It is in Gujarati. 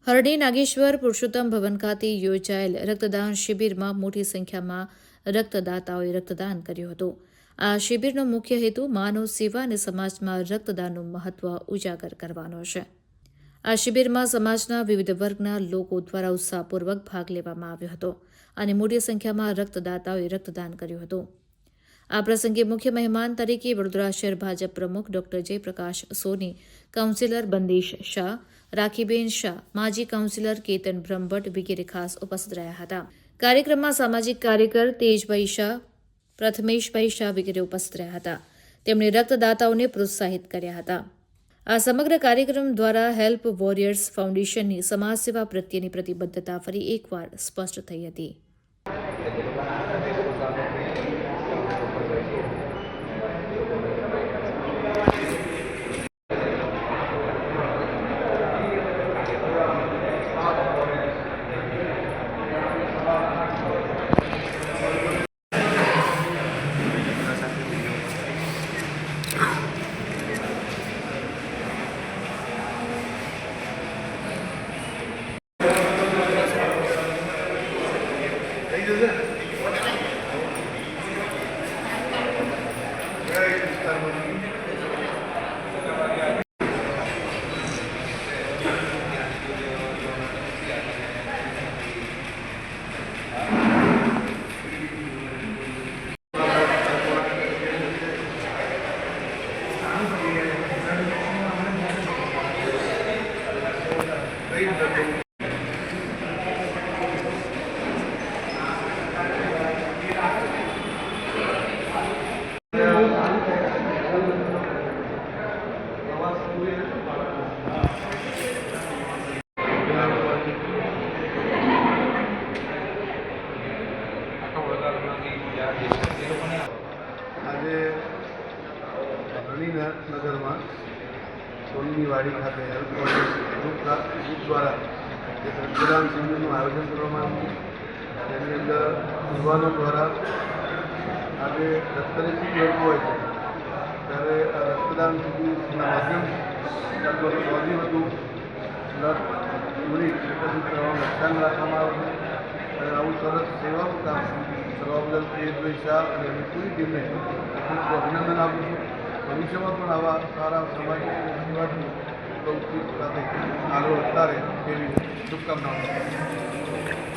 હરણી નાગેશ્વર પુરુષોત્તમ ભવન ખાતે યોજાયેલ રક્તદાન શિબિરમાં મોટી સંખ્યામાં રક્તદાતાઓએ રક્તદાન કર્યું હતું। આ શિબિરનો મુખ્ય હેતુ માનવ સેવા અને સમાજમાં રક્તદાનનું મહત્વ ઉજાગર કરવાનો છે। આ શિબિરમાં સમાજના વિવિધ વર્ગના લોકો દ્વારા ઉત્સાહપૂર્વક ભાગ લેવામાં આવ્યો હતો અને મોટી સંખ્યામાં રક્તદાતાઓએ રક્તદાન કર્યું હતું। આ પ્રસંગે મુખ્ય મહેમાન તરીકે વડોદરા શહેર ભાજપ પ્રમુખ ડોક્ટર જયપ્રકાશ સોની, કાઉન્સિલર બંદીશ શાહ, રાખીબેન શાહ, માજી કાઉન્સિલર કેતન બ્રહ્મભટ્ટ વગેરે ખાસ ઉપસ્થિત રહ્યા હતા। કાર્યક્રમમાં સામાજિક કાર્યકર તેજભાઈ શાહ, પ્રથમેશભાઈ શાહ વગેરે ઉપસ્થિત રહ્યા હતા। તેમણે રક્તદાતાઓને પ્રોત્સાહિત કર્યા હતા। આ સમગ્ર કાર્યક્રમ દ્વારા હેલ્પ વોરિયર્સ ફાઉન્ડેશનની સમાજસેવા પ્રત્યેની પ્રતિબદ્ધતા ફરી એકવાર સ્પષ્ટ થઈ હતી। આજે હરણીનગરમાં સોનની વાડી ખાતે હેલ્પ વોરિયર્સ ગ્રુપ દ્વારા એક રક્તદાન શિબિરનું આયોજન કરવામાં આવ્યું। તેની અંદર યુવાનો દ્વારા આજે રક્તની ખૂબ જરૂર હોય છે ત્યારે આ રક્તદાન શિબિરના માધ્યમથી લગભગ 100થી વધુ બ્લડ યુનિટ એકત્રિત કરવાનું લક્ષ્યાંક રાખવામાં આવે છે અને આવું સરસ સેવાનું કામ કરવા બદલ તેજભાઈ શાહ અને એની પૂરી ટીમને ખૂબ અભિનંદન આપું છું। ભવિષ્યમાં પણ આવા સારા સમાજની સેવાથી પ્રવૃત્તિ સાથે આગળ વધતા રહે તેવી શુભકામનાઓ।